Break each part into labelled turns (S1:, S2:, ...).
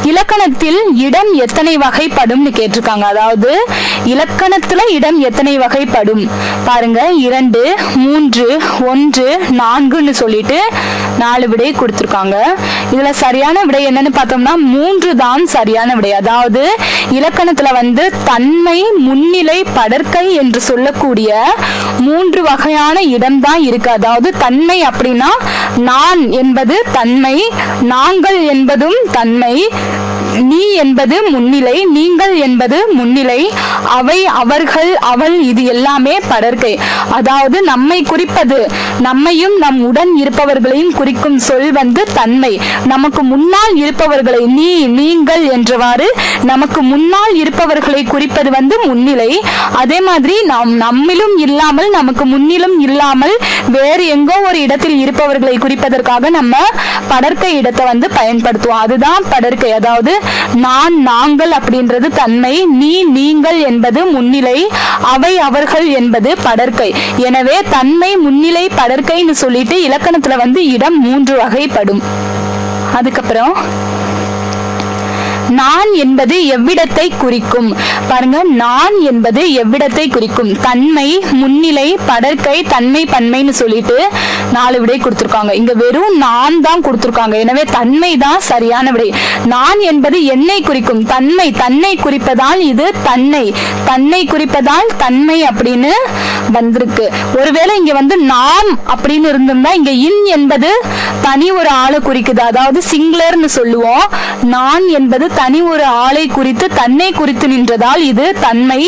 S1: இலக்கணத்தில் இடம் எத்தனை வகைப்படும் கேட்டிருக்காங்க. அதாவது இலக்கணத்துல இடம் எத்தனை வகைப்படும் பாருங்க. 2, 3, 1, 4ன்னு சொல்லிட்டு 4 விடை கொடுத்திருக்காங்க. இதுல சரியான விடை என்னன்னு பார்த்தோம்னா 3 தான் சரியான விடை. அதாவது இலக்கணத்துல தன்மை, முன்னிலை, படர்க்கை என்று சொல்லக்கூடிய 3 வகையான இடம் தான் இருக்கு. அதாவது தன்மை அப்படின்னா நான் என்பது தன்மை, நாங்கள் என்பதும் தன்மை, நீ என்பது முன்னிலை, நீங்கள் என்பது முன்னிலை, அவை, அவர்கள், அவள் இது எல்லாமே படர்க்கை. அதாவது நம்மை குறிப்பது, நம்மையும் நம் உடன் இருப்பவர்களையும் குறிக்கும் சொல் தன்மை. நமக்கு முன்னால் இருப்பவர்களை நீ, நீங்கள் என்றவாறு நமக்கு முன்னால் இருப்பவர்களை குறிப்பது முன்னிலை. அதே மாதிரி நம்மிலும் இல்லாமல், நமக்கு முன்னிலும் இல்லாமல் வேறு எங்கோ ஒரு இடத்தில் இருப்பவர்களை குறிப்பதற்காக நம்ம படர்க்கை இடத்தை பயன்படுத்துவோம். அதுதான் படர்க்கை. அதாவது நான், நாங்கள் அப்படின்றது தன்மை, நீ, நீங்கள் என்பது முன்னிலை, அவை, அவர்கள் என்பது படர்க்கை. எனவே தன்மை, முன்னிலை, படர்க்கைன்னு சொல்லிட்டு இலக்கணத்துல இடம் 3 வகைப்படும். அதுக்கப்புறம் நான் என்பது எவ்விடத்தை குறிக்கும் பாருங்க. நான் என்பது எவ்விடத்தை குறிக்கும்? தன்மை, முன்னிலை, படர்க்கை, தன்மை, பன்மைன்னு சொல்லிட்டு 4 விடை கொடுத்திருக்காங்க. இங்க வெறும் நான் தான் கொடுத்திருக்காங்க. எனவே தன்மை தான் சரியான விடை. நான் என்பது என்னை குறிக்கும் தன்மை, தன்னை குறிப்பதால் இது தன்னை, தன்னை குறிப்பதால் தன்மை அப்படின்னு வந்திருக்கு. ஒருவேளை இங்க நாம் அப்படின்னு இருந்திருந்தா இங்க இன் என்பது தனி ஒரு ஆளை குறிக்குது. அதாவது சிங்குலர்னு சொல்லுவோம். நான் என்பது தனி ஒரு ஆளை குறித்து, தன்னை குறித்து நின்றதால் இது தன்மை.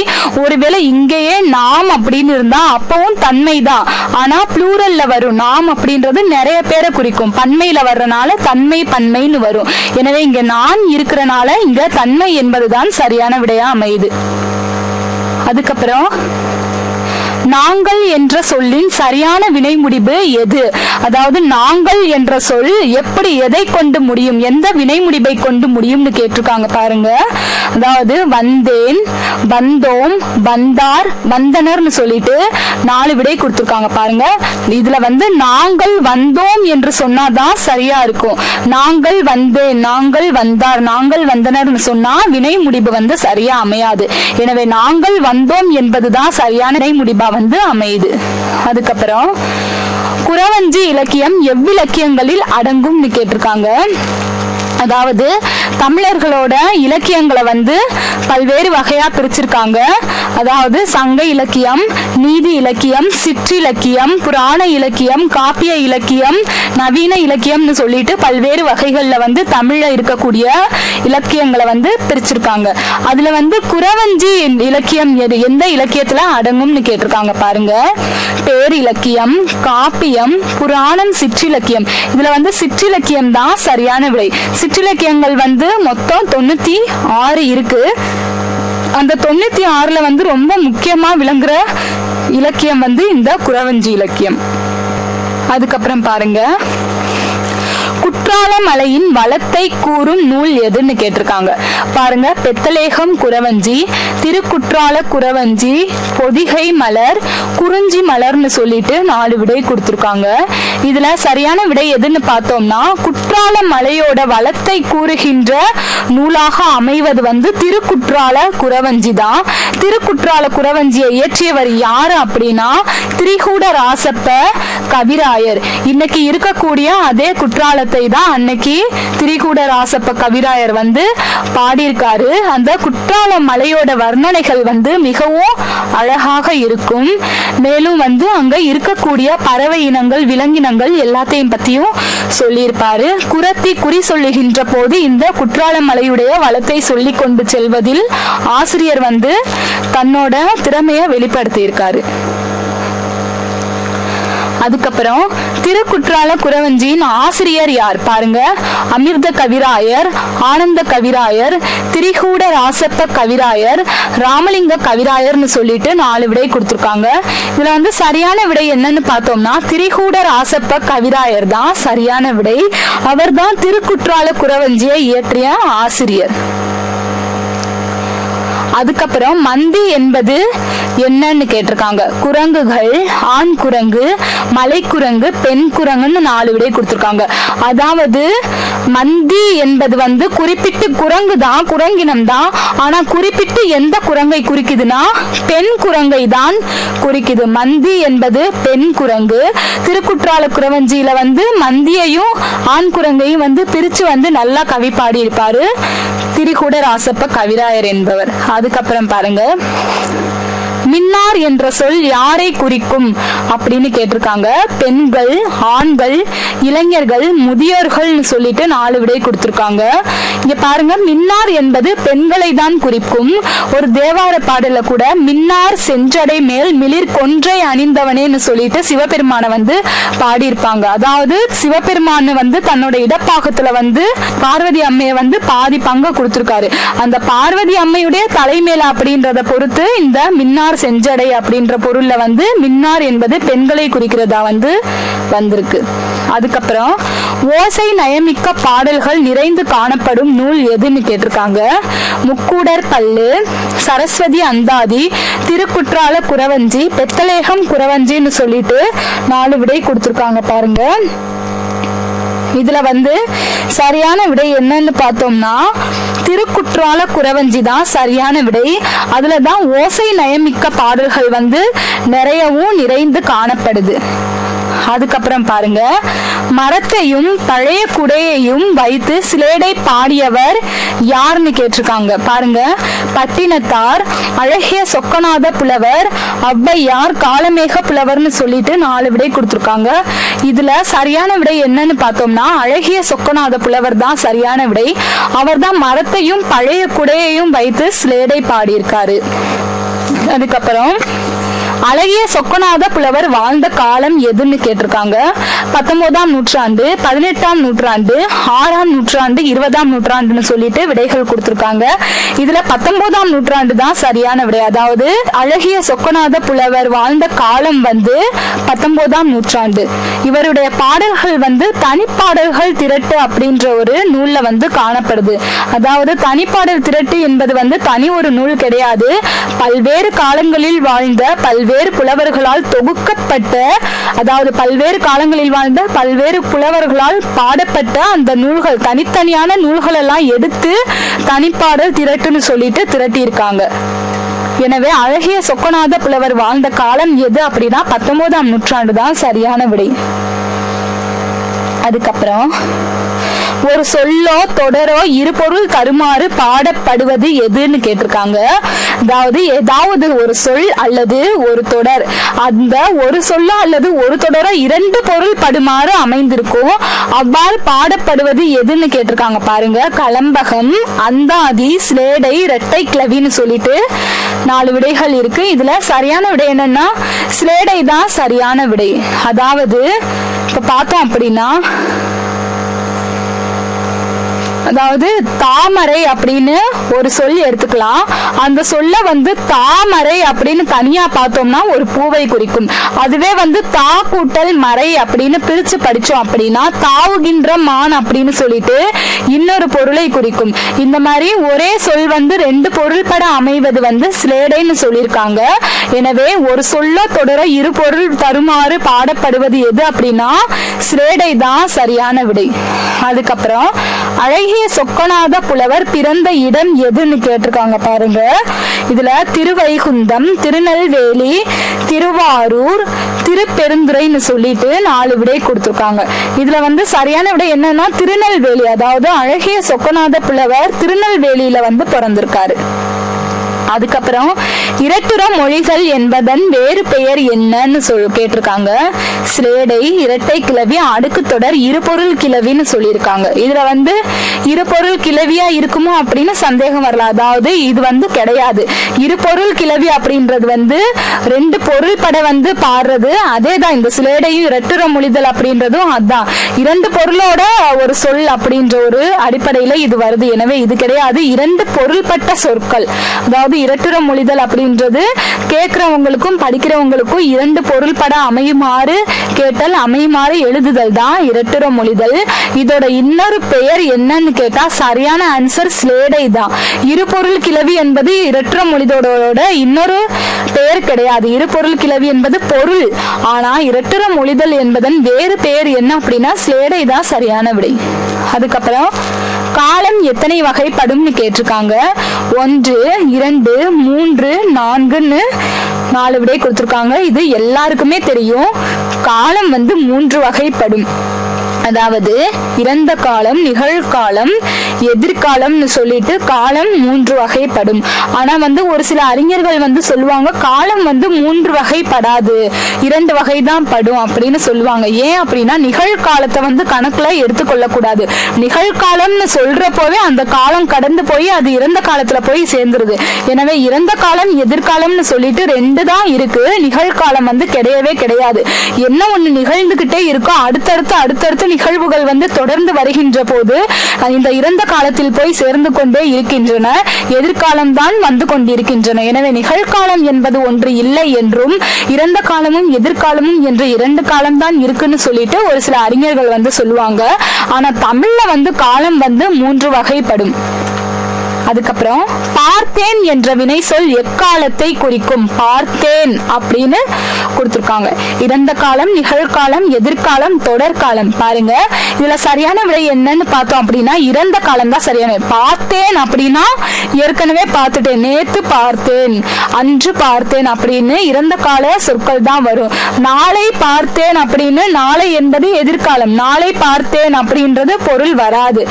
S1: ஒருவேளை இங்கேயே நாம் அப்படின்னு இருந்தா அப்பவும் தன்மை தான். ஆனா ப்ளூரல்ல வரும். நாம் அப்படின்றது நிறைய பேரை குறிக்கும். பன்மையில வர்றனால தன்மை, பன்மைன்னு வரும். எனவே இங்க நான் இருக்கிறனால இங்க தன்மை என்பதுதான் சரியான விடையா அமையுது. அதுக்கப்புறம் நாங்கள் என்ற சொல்லின் சரியான வினை முடிவு எது? அதாவது நாங்கள் என்ற சொல் எப்படி, எதை கொண்டு முடியும், எந்த வினை முடிவை கொண்டு முடியும்னு கேட்டிருக்காங்க பாருங்க. அதாவது வந்தேன், வந்தோம், வந்தார், வந்தனர்னு சொல்லிட்டு 4 விடை கொடுத்திருக்காங்க பாருங்க. இதுல நாங்கள் வந்தோம் என்று சொன்னாதான் சரியா இருக்கும். நாங்கள் வந்தேன், நாங்கள் வந்தார், நாங்கள் வந்தனர்னு சொன்னா வினை முடிவு சரியா அமையாது. எனவே நாங்கள் வந்தோம் என்பதுதான் சரியான வினை முடிவா அமையுது. அதுக்கப்புறம் குறவஞ்சி இலக்கியம் எவ்விலக்கியங்களில் அடங்கும் கேட்டிருக்காங்க. அதாவது தமிழர்களோட இலக்கியங்களை பல்வேறு வகையா பிரிச்சிருக்காங்க. அதாவது சங்க இலக்கியம், நீதி இலக்கியம், சிற்றிலக்கியம், புராண இலக்கியம், காப்பிய இலக்கியம், நவீன இலக்கியம்னு சொல்லிட்டு பல்வேறு வகைகள்ல தமிழ்ல இருக்கக்கூடிய இலக்கியங்களை பிரிச்சிருக்காங்க. அதுல குறவஞ்சி இலக்கியம் எந்த இலக்கியத்துல அடங்கும்னு கேட்டிருக்காங்க பாருங்க. பேர் இலக்கியம், காப்பியம், புராணம், சிற்றிலக்கியம். இதுல சிற்றிலக்கியம் தான் சரியான விடை. சிற்றிலக்கியங்கள் மொத்தம் 96 இருக்கு. அந்த 96ல ரொம்ப முக்கியமா விளங்குற இலக்கியம் இந்த குறவஞ்சி இலக்கியம். அதுக்கப்புறம் பாருங்க, குற்றாலமலையின் வளத்தை கூறும் நூல் எதுன்னு கேட்டிருக்காங்க பாருங்க. பெத்தலேகம் குறவஞ்சி, திருக்குற்றால குறவஞ்சி, பொதிகை மலர், குறிஞ்சி மலர்னு சொல்லிட்டு 4 விடை கொடுத்திருக்காங்க. இதுல சரியான விடை எதுன்னு பார்த்தோம்னா குற்றால மலையோட வளத்தை கூறுகின்ற நூலாக அமைவது திருக்குற்றால குறவஞ்சி தான். திருக்குற்றால குறவஞ்சியை இயற்றியவர் யாரு அப்படின்னா திரிகூட ராசப்ப கவிராயர். இன்னைக்கு இருக்கக்கூடிய அதே குற்றாலத்தை தான் அன்னைக்கு திரிகூட ராசப்ப கவிராயர் பாடியிருக்காரு. அந்த குற்றால மலையோட வர்ணனைகள் மிகவும் அழகாக இருக்கும். மேலும் அங்க இருக்கக்கூடிய பறவை இனங்கள், விலங்கினங்கள் எல்லாத்தையும் பத்தியும் சொல்லியிருப்பாரு. குரத்தி குறி சொல்லுகின்ற போது இந்த குற்றால மலையுடைய வளத்தை சொல்லி கொண்டு செல்வதில் ஆசிரியர் தன்னோட திறமைய வெளிப்படுத்தி இருக்காரு. அதுக்கப்புறம் திருக்குற்றால குறவஞ்சியின் ஆசிரியர் யார் பாருங்க. அமிர்த கவிராயர், ஆனந்த கவிராயர், திரிகூட ராசப்ப கவிராயர், ராமலிங்க கவிராயர்னு சொல்லிட்டு 4 விடை கொடுத்திருக்காங்க. இதுல சரியான விடை என்னன்னு பார்த்தோம்னா திரிகூட ராசப்ப கவிராயர் தான் சரியான விடை. அவர் தான் திருக்குற்றால குறவஞ்சியை இயற்றிய ஆசிரியர். அதுக்கப்புறம் மந்தி என்பது என்னன்னு கேட்டிருக்காங்க. குரங்குகள், ஆண் குரங்கு, மலை குரங்கு, பெண் குரங்குன்னு 4 விடை கொடுத்திருக்காங்க. அதாவது மந்தி என்பது வந்து குறிப்பிட்டு குரங்கு தான், குரங்கினம் தான். ஆனா குறிப்பிட்டு எந்த குரங்கை குறிக்குதுன்னா பெண் குரங்கை தான் குறிக்குது. மந்தி என்பது பெண் குரங்கு. திருக்குற்றால குறவஞ்சியில வந்து மந்தியையும் ஆண் குரங்கையும் வந்து பிரிச்சு வந்து நல்லா கவி பாடி இருப்பாரு திரிகூட ராசப்ப கவிராயர் என்பவர். அதுக்கப்புறம் பாருங்க, மின்னார் என்ற சொல் யாரை குறிக்கும் அப்படின்னு கேட்டிருக்காங்க. பெண்கள், ஆண்கள், இளைஞர்கள், முதியோர்கள் சொல்லிட்டு 4 விடை கொடுத்திருக்காங்க. இங்க பாருங்க, மின்னார் என்பது பெண்களை தான் குறிக்கும். ஒரு தேவார பாடல கூட மின்னார் செஞ்சடை மேல் மிளிர் கொன்றை அணிந்தவனேன்னு சொல்லிட்டு சிவபெருமான வந்து பாடியிருப்பாங்க. அதாவது சிவபெருமான வந்து தன்னோட இடப்பாகத்துல வந்து பார்வதி அம்மைய வந்து பாதி பங்கு கொடுத்திருக்காரு. அந்த பார்வதி அம்மையுடைய தலைமேல அப்படின்றத பொறுத்து இந்த மின்னார் செஞ்சடை அப்படின்ற பொருள்ல வந்து மின்னார் என்பது பெண்களை குறிக்கிறதா வந்து வந்திருக்கு. அதுக்கப்புறம் ஓசை நயமிக்க பாடல்கள் நிறைந்து காணப்படும் நூல் எதுன்னு கேட்டிருக்காங்க. முக்கூடர் பல்லு, சரஸ்வதி அந்தாதி, திருக்குற்றால குறவஞ்சி, பெத்தலேகம் குறவஞ்சின்னு சொல்லிட்டு 4 விடை கொடுத்திருக்காங்க. பாருங்க, இதுல வந்து சரியான விடை என்னன்னு பார்த்தோம்னா திருக்குற்றால குறவஞ்சி தான் சரியான விடை. அதுலதான் ஓசை நயமிக்க பாடல்கள் வந்து நிறையவும் நிறைந்து காணப்படுது. அதுக்கப்புறம் பாருங்க, மரத்தையும் பழைய குடையையும் வைத்து சிலேடை பாடியவர் யாருன்னு கேட்டிருக்காங்க. பாருங்க, பட்டினத்தார், அழகிய சொக்கநாத புலவர், ஔவையார், காலமேக புலவர்னு சொல்லிட்டு 4 விடை கொடுத்திருக்காங்க. இதுல சரியான விடை என்னன்னு பார்த்தோம்னா அழகிய சொக்கநாத புலவர் தான் சரியான விடை. அவர் தான் மரத்தையும் பழைய குடையையும் வைத்து சிலேடை பாடியிருக்காரு. அதுக்கப்புறம் அழகிய சொக்கநாத புலவர் வாழ்ந்த காலம் எதுன்னு கேட்டிருக்காங்க. 19ஆம் நூற்றாண்டு, 18ஆம் நூற்றாண்டு, 6ஆம் நூற்றாண்டு, 20ஆம் நூற்றாண்டுன்னு சொல்லிட்டு விடைகள் கொடுத்திருக்காங்க. இதுல 19ஆம் நூற்றாண்டு தான் சரியான விடை. அதாவது அழகிய சொக்கநாத புலவர் வாழ்ந்த காலம் வந்து 19ஆம் நூற்றாண்டு. இவருடைய பாடல்கள் வந்து தனிப்பாடல்கள் திரட்டு அப்படின்ற ஒரு நூல்ல வந்து காணப்படுது. அதாவது தனிப்பாடல் திரட்டு என்பது வந்து தனி ஒரு நூல் கிடையாது. பல்வேறு காலங்களில் வாழ்ந்த பல்வேறு புலவர்களால் தொகுக்கப்பட்ட, அதாவது பல்வேறு காலங்களில் வாழ்ந்த பல்வேறு புலவர்களால் பாடப்பட்ட அந்த நூல்கள், தனித்தனியான நூல்கள் எல்லாம் எடுத்து தனிப்பாடல் திரட்டுன்னு சொல்லிட்டு திரட்டி இருக்காங்க. எனவே அழகிய சொக்கநாத புலவர் வாழ்ந்த காலம் எது அப்படின்னா 19ஆம் நூற்றாண்டு தான் சரியான விடை. அதுக்கப்புறம் ஒரு சொல்லோ தொடரோ இருபொருள் தருமாறு பாடப்படுவது எதுன்னு கேட்டிருக்காங்க. அதாவது ஏதாவது ஒரு சொல் அல்லது ஒரு தொடர், அந்த ஒரு சொல்லோ அல்லது ஒரு தொடரோ 2 பொருள் படுமாறு அமைந்திருக்கும். அவ்வாறு பாடப்படுவது எதுன்னு கேட்டிருக்காங்க. பாருங்க, கலம்பகம், அந்தாதி, சிலேடை, இரட்டை கிளவின்னு சொல்லிட்டு 4 விடைகள் இருக்கு. இதுல சரியான விடை என்னன்னா சிலேடை தான் சரியான விடை. அதாவது இப்ப பார்த்தோம் அப்படின்னா, அதாவது தாமரை அப்படின்னு ஒரு சொல் எடுத்துக்கலாம். அந்த சொல்ல வந்து தாமரை அப்படின்னு தனியா பார்த்தோம்னா ஒரு பூவை குறிக்கும். அதுவே வந்து தா கூட்டல் மறை அப்படின்னு பிரிச்சு படிச்சோம் அப்படின்னா தாவுகின்ற மான் அப்படின்னு சொல்லிட்டு இன்னொரு பொருளை குறிக்கும். இந்த மாதிரி ஒரே சொல் வந்து 2 பொருள்பட அமைவது வந்து சிலேடைன்னு சொல்லியிருக்காங்க. எனவே ஒரு சொல்ல தொடர 2 பொருள் தருமாறு பாடப்படுவது எது அப்படின்னா சிலேடை தான் சரியான விடை. அதுக்கப்புறம் அழகிய சொக்கநாத புலவர் பிறந்த இடம் எதுன்னு கேட்டிருக்காங்க. பாருங்க, இதுல திருவைகுந்தம், திருநெல்வேலி, திருவாரூர், திருப்பெருந்துறைன்னு சொல்லிட்டு 4 விடை கொடுத்திருக்காங்க. இதுல வந்து சரியான விடை என்னன்னா திருநெல்வேலி. அதாவது அழகிய சொக்கநாத புலவர் திருநெல்வேலியில வந்து பிறந்திருக்காரு. அதுக்கப்புறம் இரட்டுற மொழிகள் என்பதன் வேறு பெயர் என்னன்னு கேட்டிருக்காங்க. சிலேடை, இரட்டை கிளவி, அடுக்கு தொடர், இருபொருள் கிளவின்னு சொல்லியிருக்காங்க. இதுல வந்து இருபொருள் கிளவியா இருக்குமோ அப்படின்னு சந்தேகம் வரலாம். அதாவது இது வந்து கிடையாது. இருபொருள் கிளவி அப்படின்றது வந்து 2 பொருள் பட வந்து பாடுறது. அதேதான் இந்த சிலேடையும் இரட்டுற மொழிதல் அப்படின்றதும் அதான் 2 பொருளோட ஒரு சொல் அப்படின்ற ஒரு அடிப்படையில இது வருது. எனவே இது கிடையாது. 2 பொருள்பட்ட சொற்கள், அதாவது வந்து இரட்டுற மொழிதல் அப்படின்றது கேட்கிறவங்களுக்கும் படிக்கிறவங்களுக்கும் இரண்டு பொருள்பட அமையுமாறு கேட்டல், அமையுமாறு எழுதுதல் தான் இரட்டுற மொழிதல். இதோட இன்னொரு பெயர் என்னன்னு கேட்டா சரியான ஆன்சர் ஸ்லேடை தான். இருபொருள் கிளவி என்பது இரட்டுற மொழிதலோட இன்னொரு பெயர் கிடையாது. இருபொருள் கிளவி என்பது பொருள். ஆனா இரட்டுற மொழிதல் என்பதன் வேறு பெயர் என்ன அப்படின்னா ஸ்லேடை தான் சரியான விடை. அதுக்கப்புறம் காலம் எத்தனை வகைப்படும்னு கேட்டிருக்காங்க. 1, 2, 3, 4ன்னு 4 விடை கொடுத்திருக்காங்க. இது எல்லாருக்குமே தெரியும். காலம் வந்து 3 வகைப்படும். அதாவது இறந்த காலம், நிகழ்காலம், எதிர்காலம்னு சொல்லிட்டு காலம் 3 வகைப்படும். ஆனா வந்து ஒரு சில அறிஞர்கள் வந்து சொல்லுவாங்க காலம் வந்து 3 வகைப்படாது, 2 வகை தான் படும் அப்படின்னு சொல்லுவாங்க. ஏன் அப்படின்னா நிகழ்காலத்தை வந்து கணக்குல எடுத்துக்கொள்ள கூடாது. நிகழ்காலம்னு சொல்றப்போவே அந்த காலம் கடந்து போய் அது இறந்த காலத்துல போய் சேர்ந்துருது. எனவே இறந்த காலம் எதிர்காலம்னு சொல்லிட்டு 2 தான் இருக்கு. நிகழ்காலம் வந்து கிடையவே கிடையாது. என்ன ஒண்ணு நிகழ்ந்துகிட்டே இருக்கோ அடுத்தடுத்து நிகழ்வுகள் வந்து தொடர்ந்து வருகின்ற போது இந்த இறந்த காலத்தில் போய் சேர்ந்து கொண்டே இருக்கின்றன. எதிர்காலம் தான் வந்து கொண்டிருக்கின்றன. எனவே நிகழ்காலம் என்பது ஒன்று இல்லை என்றும் இறந்த காலமும் எதிர்காலமும் என்று 2 காலம் தான் இருக்குன்னு சொல்லிட்டு ஒரு சில அறிஞர்கள் வந்து சொல்லுவாங்க. ஆனா தமிழ்ல வந்து காலம் வந்து 3 வகைப்படும். அதுக்கப்புறம் பார்த்தேன் என்ற வினை சொல் எக்காலத்தை குறிக்கும். பார்த்தேன் அப்படின்னு கொடுத்திருக்காங்க. இறந்த காலம், நிகழ்காலம், எதிர்காலம், தொடர்காலம். பாருங்க இதுல சரியான விடை என்னன்னு பார்த்தோம் அப்படின்னா இறந்த காலம் தான் சரியான. பார்த்தேன் அப்படின்னா ஏற்கனவே பார்த்துட்டேன், நேத்து பார்த்தேன், அன்று பார்த்தேன் அப்படின்னு இறந்த கால சொற்கள் தான் வரும். நாளை பார்த்தேன் அப்படின்னு நாளை என்பது எதிர்காலம். நாளை பார்த்தேன் அப்படின்றது பொருள் வராது.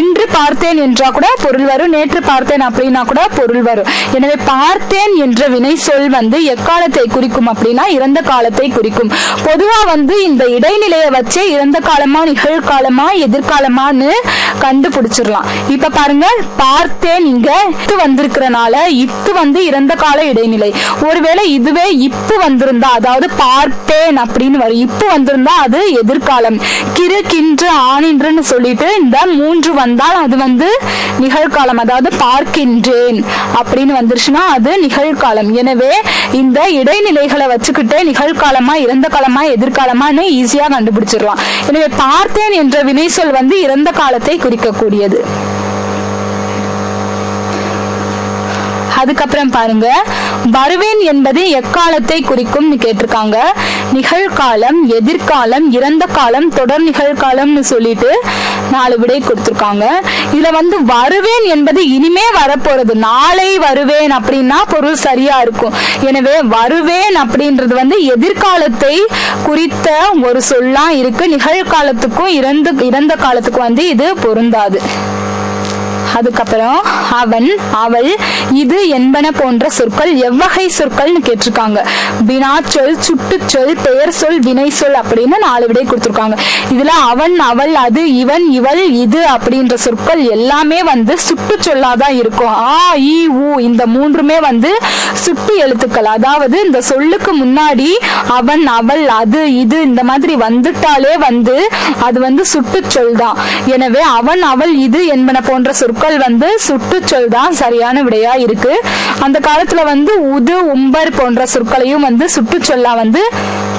S1: இன்று பார்த்தேன் என்றா கூட பொருள் வரும். நேற்று பார்த்தேன் அப்படின்னா கூட பொருள் வரும். எனவே பார்த்தேன் என்ற வினை சொல் வந்து எக்காலத்தை குறிக்கும் அப்படின்னா இறந்த காலத்தை குறிக்கும். பொதுவா வந்து இந்த இடைநிலையை வச்சே இறந்த காலமா நிகழ்காலமா எதிர்காலமான்னு கண்டுபிடிச்சிடலாம். இப்ப பாருங்க பார்த்தேன் இங்க இத்து வந்திருக்கிறனால இத்து வந்து இறந்த கால இடைநிலை. ஒருவேளை இதுவே இப்பு வந்திருந்தா அதாவது பார்த்தேன் அப்படின்னு வரும். இப்பு வந்திருந்தா அது எதிர்காலம். கிறு, கின்று, ஆனின்றுன்னு சொல்லிட்டு இந்த 3 வந்தால் அது வந்து நிகழ்காலம். அதாவது பார்க்கின்றேன் அப்படின்னு வந்துருச்சுன்னா அது நிகழ்காலம். எனவே இந்த இடைநிலைகளை வச்சுக்கிட்டே நிகழ்காலமா இறந்த காலமா எதிர்காலமான்னு ஈஸியா கண்டுபிடிச்சிடலாம். எனவே பார்த்தேன் என்ற வினை சொல் வந்து இறந்த காலத்தை குறிக்கக்கூடியது. அதுக்கப்புறம் பாருங்க வருவேன் என்பது எக்காலத்தை குறிக்கும் கேட்டிருக்காங்க. நிகழ்காலம், எதிர்காலம், இறந்த காலம், தொடர் நிகழ்காலம்னு சொல்லிட்டு 4 விடை கொடுத்திருக்காங்க. இதுல வந்து வருவேன் என்பது இனிமே வரப்போறது. நாளை வருவேன் அப்படின்னா பொருள் சரியா இருக்கும். எனவே வருவேன் அப்படின்றது வந்து எதிர்காலத்தை குறித்த ஒரு சொல்லா இருக்கு. நிகழ்காலத்துக்கும் இறந்த காலத்துக்கும் வந்து இது பொருந்தாது. அதுக்கப்புறம் அவன், அவள், இது என்பன போன்ற சொற்கள் எவ்வகை சொற்கள்னு கேட்டிருக்காங்க. வினாச்சொல், சுட்டுச்சொல், பெயர் சொல், வினை சொல் அப்படின்னு 4 விடை கொடுத்திருக்காங்க. இதுல அவன், அவள், அது, இவன், இவள், இது அப்படின்ற சொற்கள் எல்லாமே வந்து சுட்டு சொல்லாதான் இருக்கும். ஆ, இ, ஊ இந்த 3மே வந்து சுட்டு எழுத்துக்கள். அதாவது இந்த சொல்லுக்கு முன்னாடி அவன், அவள், அது, இது இந்த மாதிரி வந்துட்டாலே வந்து அது வந்து சுட்டு சொல் தான். எனவே அவன், அவள், இது என்பன போன்ற சொற்கள் வந்து சுட்டுச்சொல் தான் சரியான விடையா இருக்கு. அந்த காலத்துல வந்து உது, உம்பர் போன்ற சொற்களையும் வந்து சுட்டுச்சொல்லா வந்து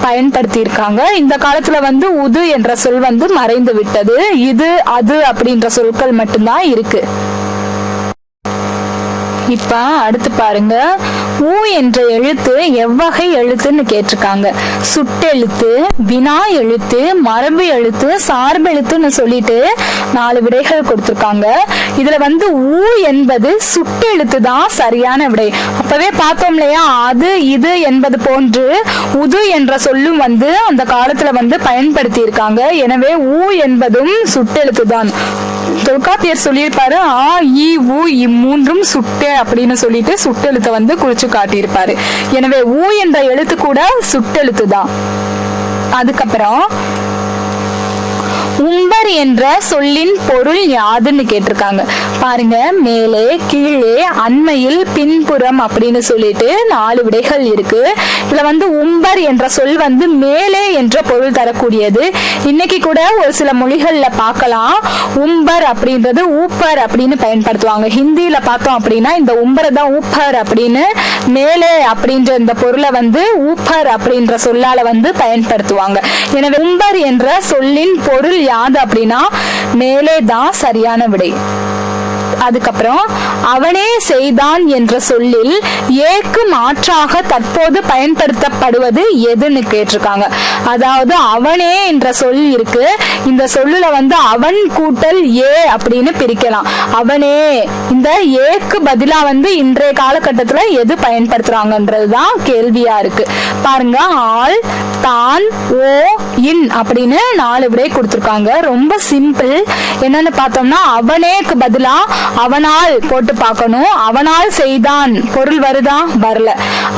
S1: பயன்படுத்தி இருக்காங்க. இந்த காலத்துல வந்து உது என்ற சொல் வந்து மறைந்து விட்டது. இது, அது அப்படின்ற சொற்கள் மட்டும்தான் இருக்கு. இப்ப அடுத்து பாருங்க ஊ என்ற எழுத்து எவ்வகை எழுத்துன்னு கேட்டிருக்காங்க. சுட்டெழுத்து, வினா எழுத்து, மரபு எழுத்து, சார்பு எழுத்துன்னு சொல்லிட்டு 4 விடைகள் கொடுத்திருக்காங்க. இதுல வந்து ஊ என்பது சுட்டெழுத்து தான் சரியான விடை. அப்பவே பார்த்தோம் இல்லையா, அது, இது என்பது போன்று உது என்ற சொல்லும் வந்து அந்த காலத்துல வந்து பயன்படுத்தி இருக்காங்க. எனவே ஊ என்பதும் சுட்டெழுத்து தான். தொல்காப்பியர் சொல்லியிருப்பாரு ஆ, இ, ஊ இம்மூன்றும் சுட்டே அப்படின்னு சொல்லிட்டு சுட்டெழுத்தை வந்து குறிச்சு காட்டியிருப்பாரு. எனவே ஊ என்ற எழுத்து கூட சுட்டெழுத்து தான். அதுக்கப்புறம் உம்பர் என்ற சொல்லின் பொருள் யாதுன்னு கேட்டிருக்காங்க. பாருங்க, மேலே, கீழே, அண்மையில், பின்புறம் அப்படின்னு சொல்லிட்டு 4 விடைகள் இருக்கு. இதுல உம்பர் என்ற சொல் மேலே என்ற பொருள் தரக்கூடியது. இன்னைக்கு கூட ஒரு சில மொழிகள்ல பார்க்கலாம், உம்பர் அப்படின்றது ஊப்பர் அப்படின்னு பயன்படுத்துவாங்க. ஹிந்தியில பார்த்தோம் அப்படின்னா இந்த உம்பரை தான் ஊப்பர் அப்படின்னு, மேலே அப்படின்ற இந்த பொருளை ஊப்பர் அப்படின்ற சொல்லால பயன்படுத்துவாங்க. எனவே உம்பர் என்ற சொல்லின் பொருள் யாது அப்படின்னா மேலே தான் சரியான விடை. அதுக்கப்புறம் அவனே செய்தான் என்ற சொல்லில் ஏக்கு மாற்றாக தற்போது பயன்படுத்தப்படுவது எதுன்னு கேட்டிருக்காங்க. அதாவது அவனே என்ற சொல் இருக்கு, இந்த சொல்லுல அவன் கூட்டல் ஏ அப்படின்னு பிரிக்கலாம். அவனே, இந்த ஏக்கு பதிலா இன்றைய காலகட்டத்துல எது பயன்படுத்துறாங்கன்றதுதான் கேள்வியா இருக்கு. பாருங்க, ஆள், தான், ஓ, இன் அப்படின்னு 4 விடை கொடுத்திருக்காங்க. ரொம்ப சிம்பிள். என்னன்னு பார்த்தோம்னா அவனேக்கு பதிலா அவனால் போட்டு பார்க்கணும். அவனால் செய்தான் பொருள் வருதா? வரல.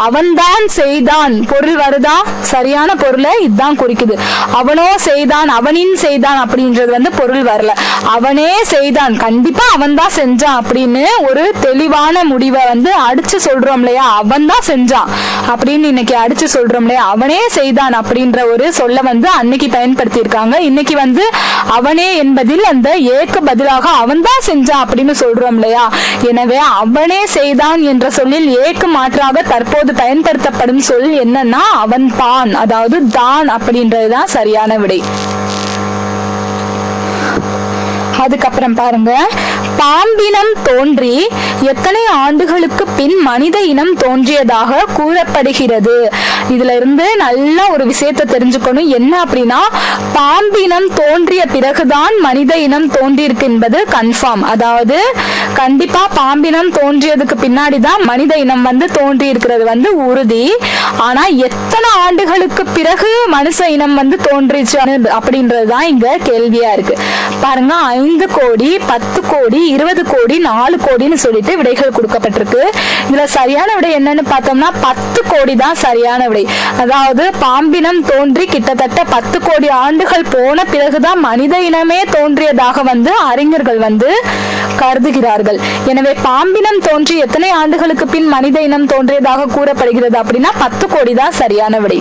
S1: அவன்தான் செய்தான் பொருள் வருதா? சரியான பொருளை இதுதான் குறிக்குது. அவனோ செய்தான், அவனின் செய்தான் அப்படின்றது பொருள் வரல. அவனே செய்தான், கண்டிப்பா அவன் தான் செஞ்சான் அப்படின்னு ஒரு தெளிவான முடிவை அடிச்சு சொல்றோம் இல்லையா, அவன் தான் செஞ்சான் அப்படின்னு இன்னைக்கு அடிச்சு சொல்றோம் இல்லையா, அவனே செய்தான் அப்படின்ற ஒரு சொல்ல அன்னைக்கு பயன்படுத்தி இருக்காங்க. இன்னைக்கு அவனே என்பதில் அந்த ஏக்கு பதிலாக அவன் தான் செஞ்சான் அப்படின்னு சொல்றோம் இல்லையா. எனவே அவனே செய்தான் என்ற சொல்லில் ஏக்கு மாற்றாக தற்போது பயன்படுத்தப்படும் சொல் என்னன்னா அவன் தான், அதாவது தான் அப்படின்றதுதான் சரியான விடை. அதுக்கப்புறம் பாருங்க, பாம்பினம் தோன்றி எத்தனை ஆண்டுகளுக்கு பின் மனித இனம் தோன்றியதாக கூறப்படுகிறது. இதுல இருந்து நல்ல ஒரு விஷயத்தை தெரிஞ்சுக்கணும். என்ன அப்படின்னா, பாம்பினம் தோன்றிய பிறகுதான் மனித இனம் தோன்றியிருக்கு என்பது கன்ஃபார்ம். அதாவது கண்டிப்பா பாம்பினம் தோன்றியதுக்கு பின்னாடிதான் மனித இனம் தோன்றி இருக்கிறது உறுதி. ஆனா எத்தனை ஆண்டுகளுக்கு பிறகு மனுஷ இனம் தோன்றிச்சு அப்படின்றதுதான் இங்க கேள்வியா இருக்கு. பாருங்க, 5 கோடி, 10 கோடி, 20 கோடி, 4 கோடின்னு சொல்லிட்டு விடைகள் கொடுக்கப்பட்டிருக்கு. இதுல சரியான விடை என்னன்னு பார்த்தோம்னா 10 கோடி தான் சரியான விடை. அதாவது பாம்பினம் தோன்றி கிட்டத்தட்ட 10 கோடி ஆண்டுகள் போன பிறகுதான் மனித இனமே தோன்றியதாக அறிஞர்கள் கருதுகிறார்கள். எனவே பாம்பினம் தோன்றி எத்தனை ஆண்டுகளுக்கு பின் மனித இனம் தோன்றியதாக கூறப்படுகிறது அப்படின்னா 10 கோடி தான் சரியான விடை.